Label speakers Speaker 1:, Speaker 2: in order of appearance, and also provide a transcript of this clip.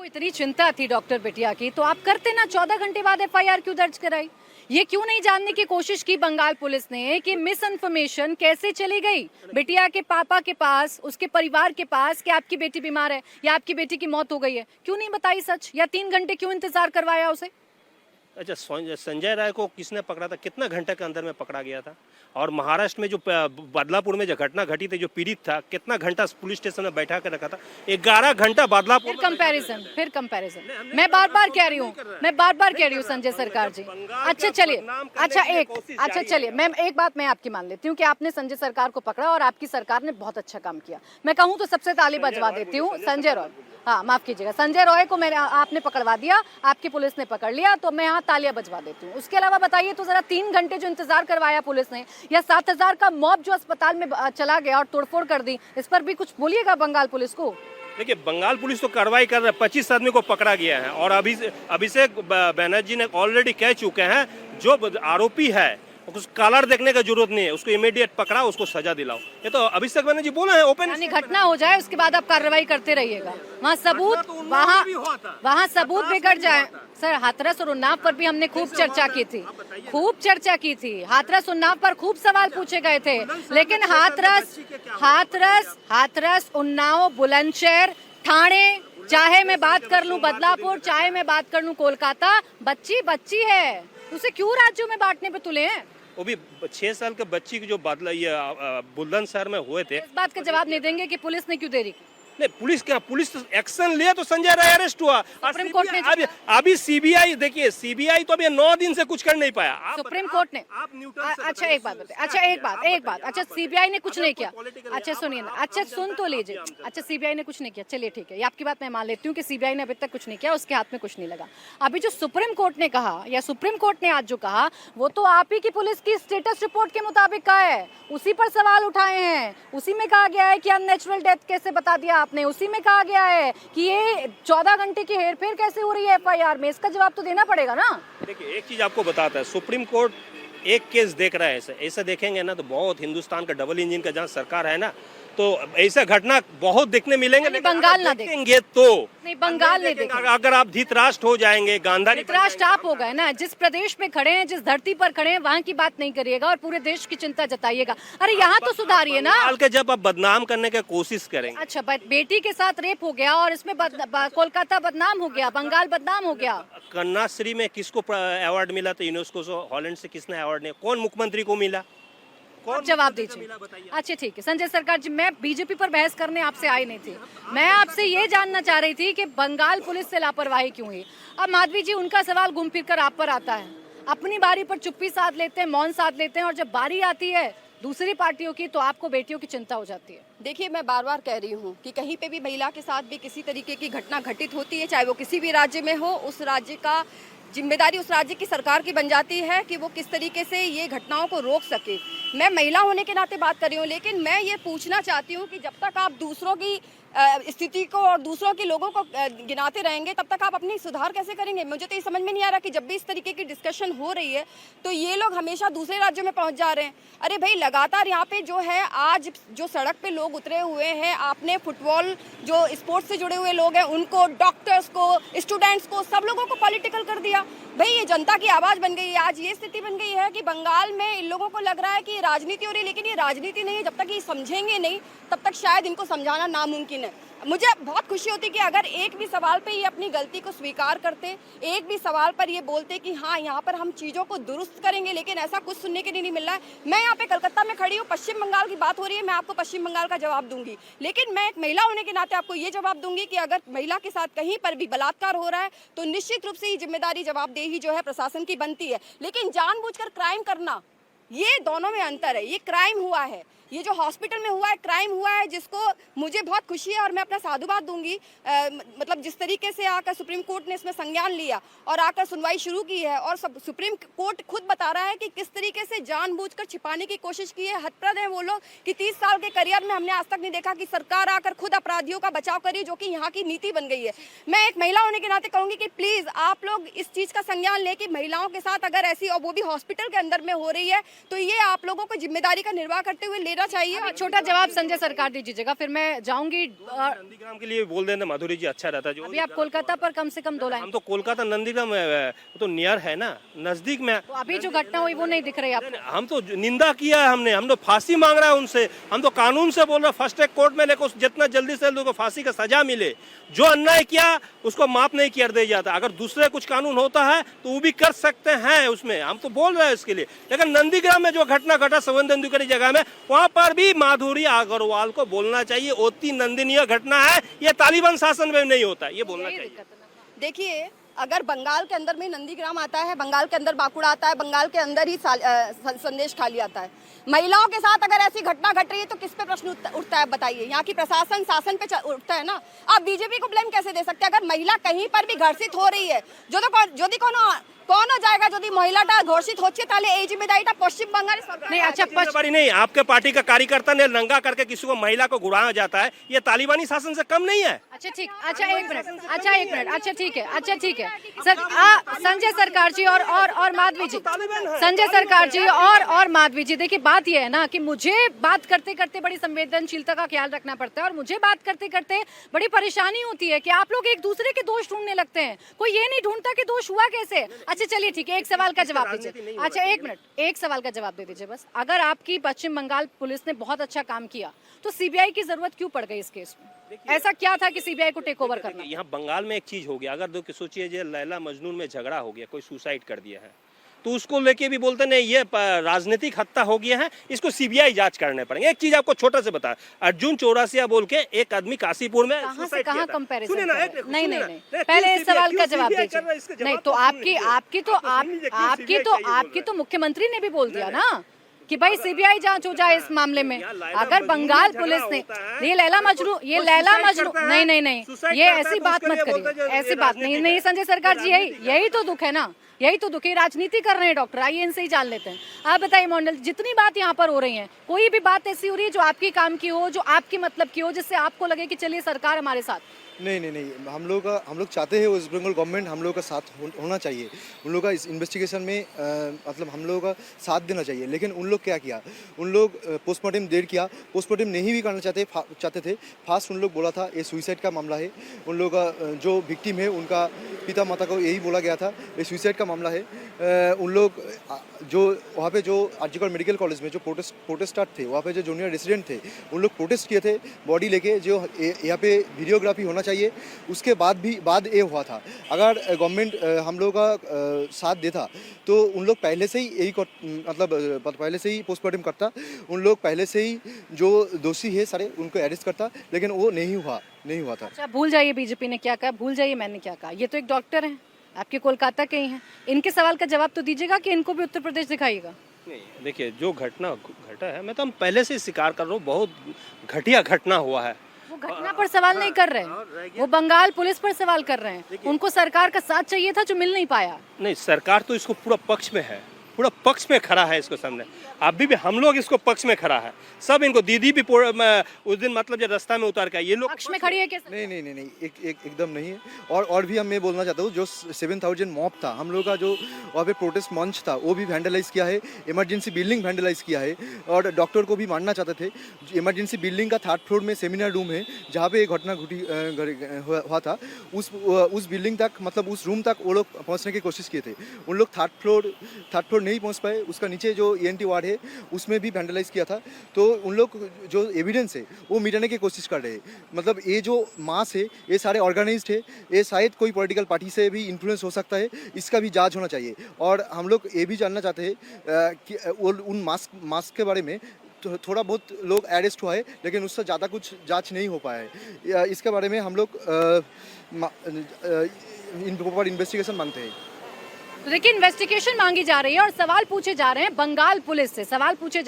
Speaker 1: इतनी चिंता थी डॉक्टर बिटिया की, तो आप करते ना 14 घंटे बाद एफआईआर क्यों दर्ज कराई? ये क्यों नहीं जानने की कोशिश की बंगाल पुलिस ने कि मिस इन्फॉर्मेशन कैसे चली गई बिटिया के पापा के पास, उसके परिवार के पास, कि आपकी बेटी बीमार है या आपकी बेटी की मौत हो गई है? क्यों नहीं बताई सच? या 3 घंटे क्यों इंतजार करवाया उसे?
Speaker 2: अच्छा, संजय राय को किसने पकड़ा था? कितना घंटे के अंदर में पकड़ा गया था? और महाराष्ट्र में जो बदलापुर में जो घटना घटी थी, जो पीड़ित था, कितना घंटा पुलिस स्टेशन में बैठा कर रखा था? 11 घंटा बदलापुर में।
Speaker 1: फिर कंपैरिजन मैं बार बार कह रही हूँ संजय सरकार जी। अच्छा चलिए मैं एक बात मैं आपकी मान लेती हूँ कि आपने संजय सरकार को पकड़ा और आपकी सरकार ने बहुत अच्छा काम किया। मैं कहूँ तो सबसे ताली बजवा देती हूँ संजय रॉय। हाँ माफ कीजिएगा, संजय रॉय को आपने पकड़वा दिया, आपकी पुलिस ने पकड़ लिया, तो मैं यहाँ तालियां बजवा देती हूँ। उसके अलावा बताइए तो जरा 3 घंटे जो इंतजार करवाया पुलिस ने, या 7,000 का मॉब जो अस्पताल में चला गया और तोड़फोड़ कर दी, इस पर भी कुछ बोलिएगा बंगाल पुलिस को।
Speaker 2: देखिए, बंगाल पुलिस तो कार्रवाई कर रहा है, 25 आदमी को पकड़ा गया है और अभिषेक बनर्जी ने ऑलरेडी कह चुके हैं जो आरोपी है उसको कलर देखने का जरूरत नहीं है, उसको इमीडिएट पकड़ा, उसको सजा दिलाओ। ये तो अभिषेक बनर्जी बोला है ओपन।
Speaker 1: यानी घटना हो जाए उसके बाद आप कार्रवाई करते रहिएगा, वहाँ सबूत बिगड़ जाए। सर हाथरस और उन्नाव पर भी हमने खूब चर्चा की थी, हाथरस उन्नाव पर खूब सवाल पूछे गए थे, लेकिन हाथरस उन्नाव बुलंदशहर ठाणे, चाहे मैं बात कर लूं बदलापुर, चाहे मैं बात कर लूं कोलकाता, बच्ची है, उसे क्यों राज्यों में बांटने पे तुले हैं?
Speaker 2: वो भी 6 साल के बच्ची की जो बुलंदशहर में हुए थे।
Speaker 1: इस बात का जवाब नहीं देंगे कि पुलिस ने क्यों देरी की?
Speaker 2: नहीं, पुलिस तो एक्शन लिया तो संजय राय अरेस्ट हुआ।
Speaker 1: सुप्रीम कोर्ट ने
Speaker 2: अभी सीबीआई, देखिए सीबीआई तो अभी 9 दिन से कुछ कर नहीं पाया।
Speaker 1: सुप्रीम कोर्ट ने अच्छा एक बात बताइए, अच्छा सीबीआई ने कुछ नहीं किया। अच्छा सुनिए ना, अच्छा सुन तो लीजिए। अच्छा सीबीआई ने कुछ नहीं किया, चलिए ठीक है, ये आपकी बात मैं मान लेती हूँ कि सीबीआई ने अभी तक कुछ नहीं किया, उसके हाथ में कुछ नहीं लगा। अभी जो सुप्रीम कोर्ट ने कहा, या सुप्रीम कोर्ट ने आज जो कहा, वो तो आप ही की पुलिस की स्टेटस रिपोर्ट के मुताबिक का है, उसी पर सवाल उठाए हैं। उसी में कहा गया है कि अननेचुरल डेथ कैसे बता दिया आपने, उसी में कहा गया है कि ये 14 घंटे की हेरफेर कैसे हो रही है एफआईआर में, इसका जवाब तो देना पड़ेगा ना।
Speaker 2: देखिए, एक चीज आपको बताता है, सुप्रीम कोर्ट एक केस देख रहा है, ऐसे देखेंगे ना तो बहुत हिंदुस्तान का डबल इंजन का जहाँ सरकार है ना, तो ऐसा घटना बहुत देखने मिलेंगे। लेकिन
Speaker 1: बंगाल ना देखेंगे
Speaker 2: तो
Speaker 1: नहीं, बंगाल नहीं देखेंगे।
Speaker 2: अगर आप धृतराष्ट्र हो जाएंगे, गांधारी
Speaker 1: धृतराष्ट्र आप हो गए ना, जिस प्रदेश में खड़े हैं, जिस धरती पर खड़े हैं, वहाँ की बात नहीं करिएगा और पूरे देश की चिंता जताइएगा। अरे यहाँ तो सुधारिए ना।
Speaker 2: के जब आप बदनाम करने की कोशिश करेंगे।
Speaker 1: अच्छा, बेटी के साथ रेप हो गया और इसमें कोलकाता बदनाम हो गया, बंगाल बदनाम हो गया।
Speaker 2: कन्याश्री में किसको अवार्ड मिला था? यूनेस्को से, हॉलैंड से किसने अवार्ड नहीं? कौन मुख्यमंत्री को मिला?
Speaker 1: जवाब दीजिए। अच्छा ठीक है संजय सरकार जी, मैं बीजेपी पर बहस करने आपसे आई नहीं थी, मैं आपसे ये जानना चाह रही थी कि बंगाल पुलिस से लापरवाही क्यों हुई। अब माधवी जी, उनका सवाल घूम फिर कर आप पर आता है, अपनी बारी पर चुप्पी साध लेते हैं, मौन साध लेते हैं, और जब बारी आती है दूसरी पार्टियों की तो आपको बेटियों की चिंता हो जाती है।
Speaker 3: देखिए, मैं बार बार कह रही हूँ कि कहीं पे भी महिला के साथ भी किसी तरीके की घटना घटित होती है, चाहे वो किसी भी राज्य में हो, उस राज्य का जिम्मेदारी उस राज्य की सरकार की बन जाती है कि वो किस तरीके से ये घटनाओं को रोक सके। मैं महिला होने के नाते बात कर रही हूँ, लेकिन मैं ये पूछना चाहती हूँ कि जब तक आप दूसरों की स्थिति को और दूसरों के लोगों को गिनाते रहेंगे, तब तक आप अपनी सुधार कैसे करेंगे? मुझे तो ये समझ में नहीं आ रहा कि जब भी इस तरीके की डिस्कशन हो रही है तो ये लोग हमेशा दूसरे राज्यों में पहुंच जा रहे हैं। अरे भाई, लगातार यहाँ पे जो है, आज जो सड़क पे लोग उतरे हुए हैं, आपने फुटबॉल जो स्पोर्ट्स से जुड़े हुए लोग हैं उनको, डॉक्टर्स को, स्टूडेंट्स को, सब लोगों को पॉलिटिकल कर दिया। भाई, ये जनता की आवाज बन गई है। आज ये स्थिति बन गई है कि बंगाल में इन लोगों को लग रहा है कि राजनीति हो रही है, लेकिन ये राजनीति नहीं है। जब तक ये समझेंगे नहीं तब तक शायद इनको समझाना नामुमकिन है। मुझे बहुत खुशी होती कि अगर एक भी सवाल पे ये अपनी गलती को स्वीकार करते, एक भी सवाल पर ये बोलते कि हाँ यहाँ पर हम चीज़ों को दुरुस्त करेंगे, लेकिन ऐसा कुछ सुनने के लिए नहीं मिल रहा है। मैं यहाँ पे कलकत्ता में खड़ी हूँ, पश्चिम बंगाल की बात हो रही है, मैं आपको पश्चिम बंगाल का जवाब दूंगी, लेकिन मैं एक महिला होने के नाते आपको ये जवाब दूंगी कि अगर महिला के साथ कहीं पर भी बलात्कार हो रहा है तो निश्चित रूप से ये जिम्मेदारी, जवाबदेही जो है प्रशासन की बनती है। लेकिन जानबूझकर क्राइम करना, ये दोनों में अंतर है। ये क्राइम हुआ है, ये जो हॉस्पिटल में हुआ है क्राइम हुआ है, जिसको मुझे बहुत खुशी है और मैं अपना साधुवाद दूंगी। मतलब जिस तरीके से आकर सुप्रीम कोर्ट ने इसमें संज्ञान लिया और आकर सुनवाई शुरू की है, और सुप्रीम कोर्ट खुद बता रहा है कि किस तरीके से जानबूझकर छिपाने की कोशिश की है। हतप्रद है वो लोग कि 30 साल के करियर में हमने आज तक नहीं देखा कि सरकार आकर खुद अपराधियों का बचाव करी, जो कि यहाँ की नीति बन गई है। मैं एक महिला होने के नाते कहूँगी कि प्लीज़ आप लोग इस चीज़ का संज्ञान लें कि महिलाओं के साथ अगर ऐसी, और वो भी हॉस्पिटल के अंदर में हो रही है, तो ये आप लोगों को जिम्मेदारी का निर्वाह करते हुए देना चाहिए।
Speaker 1: एक छोटा जवाब संजय सरकार दीजिएगा, फिर मैं जाऊंगी।
Speaker 2: नंदीग्राम के लिए बोल देते माधुरी जी, अच्छा रहता। जो
Speaker 1: अभी आप कोलकाता पर कम से कम 2 लाइन।
Speaker 2: हम तो कोलकाता नंदीग्राम तो नियर है ना, नजदीक में।
Speaker 1: तो अभी जो घटना हुई वो नहीं दिख रही आपको?
Speaker 2: हम तो निंदा किया है, हम तो फांसी मांग रहा है उनसे। हम तो कानून से बोल रहे हैं फर्स्ट ट्रैक कोर्ट में लेकर जितना जल्दी से जल्दी फांसी का सजा मिले। जो अन्याय किया उसको माफ नहीं किया दिया जाता। अगर दूसरे कुछ कानून होता है तो वो भी कर सकते हैं उसमें, हम तो बोल रहे हैं इसके लिए। लेकिन नंदीग्राम में जो घटना घटा संवेदनशील जगह में, वहां पर भी माधुरी अग्रवाल को बोलना चाहिए अति निंदनीय घटना है, ये तालिबान शासन में नहीं होता, ये बोलना चाहिए।
Speaker 3: देखिए, अगर बंगाल के अंदर में नंदीग्राम आता है, बंगाल के अंदर बांकुड़ा आता है, बंगाल के अंदर ही संदेश खाली आता है, महिलाओं के साथ अगर ऐसी घटना घट रही है तो किस पे प्रश्न उठता है बताइए? यहाँ की प्रशासन शासन पे उठता है ना। आप बीजेपी को ब्लेम कैसे दे सकते हैं? अगर महिला कहीं पर भी घर्षित हो रही है, যদি कौन हो जाएगा যদি মহিলাটা ঘোষিত হচ্ছে, তাহলে এই জিম্মেদারিটা পশ্চিম বাংলার সরকার।
Speaker 1: नहीं, अच्छा
Speaker 2: जिम्मेदारी नहीं, आपके पार्टी का कार्यकर्ता ने नंगा करके किसी को महिला को घुराया जाता है, ये तालिबानी शासन से कम नहीं है।
Speaker 1: अच्छा ठीक, अच्छा एक मिनट, अच्छा ठीक है, अच्छा ठीक है सर। संजय सरकार जी और माधवी जी, संजय सरकार जी और माधवी जी, देखिए बात ये है ना कि मुझे बात करते करते बड़ी संवेदनशीलता का ख्याल रखना पड़ता है, और मुझे बात करते करते बड़ी परेशानी होती है कि आप लोग एक दूसरे के दोष ढूंढने लगते हैं। कोई ये नहीं ढूंढता कि दोष हुआ कैसे। अच्छा चलिए ठीक है, एक सवाल का जवाब दीजिए। अच्छा एक मिनट, एक सवाल का जवाब दे दीजिए बस। अगर आपकी पश्चिम बंगाल पुलिस ने बहुत अच्छा काम किया तो सीबीआई की जरूरत क्यों पड़ गई इस केस में? ऐसा क्या था कि सीबीआई को टेक ओवर करना?
Speaker 2: यहाँ बंगाल में एक चीज हो गया, अगर सोचिए लैला मजनून में झगड़ा हो गया, कोई सुसाइड कर दिया है, तो उसको लेके भी बोलते नहीं ये राजनीतिक हत्या हो गया है, इसको सीबीआई जांच करने पड़ेंगे। एक चीज आपको छोटा से बता, अर्जुन चौरासिया बोल के एक आदमी काशीपुर में
Speaker 1: कहाँ कंपैरिजन? नहीं, पहले इस सवाल का जवाब दीजिए। नहीं तो आपकी तो मुख्यमंत्री ने भी बोल दिया ना कि भाई सीबीआई जांच हो जाए इस मामले में। अगर बंगाल पुलिस ने ये लैला मजनू नहीं, ये ऐसी बात मत करिए, ऐसी बात नहीं संजय सरकार जी, यही तो दुख है ना, यही तो दुख है। राजनीति कर रहे हैं डॉक्टर, आइए इनसे ही जान लेते हैं। आप बताइए मंडल, जितनी बात यहाँ पर हो रही है, कोई भी बात ऐसी हो रही है जो आपकी काम की हो, जो आपकी मतलब की हो, जिससे आपको लगे कि चलिए सरकार हमारे साथ?
Speaker 4: नहीं, हम लोग चाहते हैं वेस्ट बंगाल गवर्नमेंट हम लोग का साथ होना चाहिए, उन लोग का इस इन्वेस्टिगेशन में मतलब हम लोग का साथ देना चाहिए। लेकिन उन लोग क्या किया, उन लोग पोस्टमार्टम देर किया, पोस्टमार्टम नहीं भी करना चाहते थे। फास्ट उन लोग बोला था ये सुइसाइड का मामला है, उन लोग का जो विक्टिम है उनका पिता माता को यही बोला गया था ये सुइसाइड का मामला है। उन लोग जो वहाँ पे जो आर्जिकल मेडिकल कॉलेज में जो प्रोटेस्टर थे, वहाँ पे जो जूनियर रेसिडेंट थे, उन लोग प्रोटेस्ट किए थे बॉडी लेके, जो यहाँ पे वीडियोग्राफी होना चाहिए, उसके बाद ये हुआ था। अगर गवर्नमेंट हम लोग का साथ देता तो उन लोग पहले से ही यही मतलब पहले से ही पोस्टमार्टम करता, उन लोग पहले से ही जो दोषी है सारे उनको अरेस्ट करता, लेकिन वो नहीं हुआ था।
Speaker 1: अच्छा भूल जाइए बीजेपी ने क्या कहा, भूल जाइए मैंने क्या कहा। ये तो एक डॉक्टर हैं, आपके कोलकाता के ही हैं, इनके सवाल का जवाब तो दीजिएगा कि इनको भी उत्तर प्रदेश दिखाइएगा।
Speaker 2: नहीं देखिए, जो घटना घटा है, मैं तो हम पहले से स्वीकार कर रहा हूँ, बहुत घटिया घटना हुआ है।
Speaker 1: वो घटना पर सवाल नहीं कर रहे हैं, वो बंगाल पुलिस पर सवाल कर रहे हैं। उनको सरकार का साथ चाहिए था जो मिल नहीं पाया।
Speaker 2: नहीं, सरकार तो इसको पूरा पक्ष में है, पूरा पक्ष में खड़ा है इसको सामने। अभी भी हम लोग इसको पक्ष में खड़ा है, सब इनको दीदी भी उस दिन मतलब जब रास्ता में उतार के ये लोग
Speaker 1: पक्ष में खड़ी है कैसे?
Speaker 4: नहीं, एकदम नहीं है। और भी हम मैं बोलना चाहता हूँ, जो 7000 मॉब था हम लोग का, जो वहाँ पे प्रोटेस्ट मंच था, वो भी वैंडलाइज किया है, इमरजेंसी बिल्डिंग वैंडलाइज किया है, और डॉक्टर को भी मारना चाहते थे। इमरजेंसी बिल्डिंग का 3rd फ्लोर में सेमिनार रूम है जहाँ पे घटना हुआ था, उस बिल्डिंग तक मतलब उस रूम तक वो लोग पहुँचने की कोशिश किए थे। उन लोग 3rd फ्लोर नहीं पहुँच पाए, उसका नीचे जो ENT वार्ड है उसमें भी वैंडलाइज किया था। तो उन लोग जो एविडेंस है वो मिटाने की कोशिश कर रहे हैं। मतलब ये जो मास है ये सारे ऑर्गेनाइज्ड है, ये शायद कोई पॉलिटिकल पार्टी से भी इन्फ्लुएंस हो सकता है, इसका भी जांच होना चाहिए। और हम लोग ये भी जानना चाहते हैं कि उन मास्क के बारे में थोड़ा बहुत लोग अरेस्ट हुआ है, लेकिन उससे ज़्यादा कुछ जांच नहीं हो पाया है। इसके बारे में हम लोग प्रॉपर इन्वेस्टिगेशन मांगते हैं।
Speaker 1: तो देखिए इन्वेस्टिगेशन मांगी जा रही है और सवाल पूछे जा रहे हैं बंगाल पुलिस से, सवाल पूछे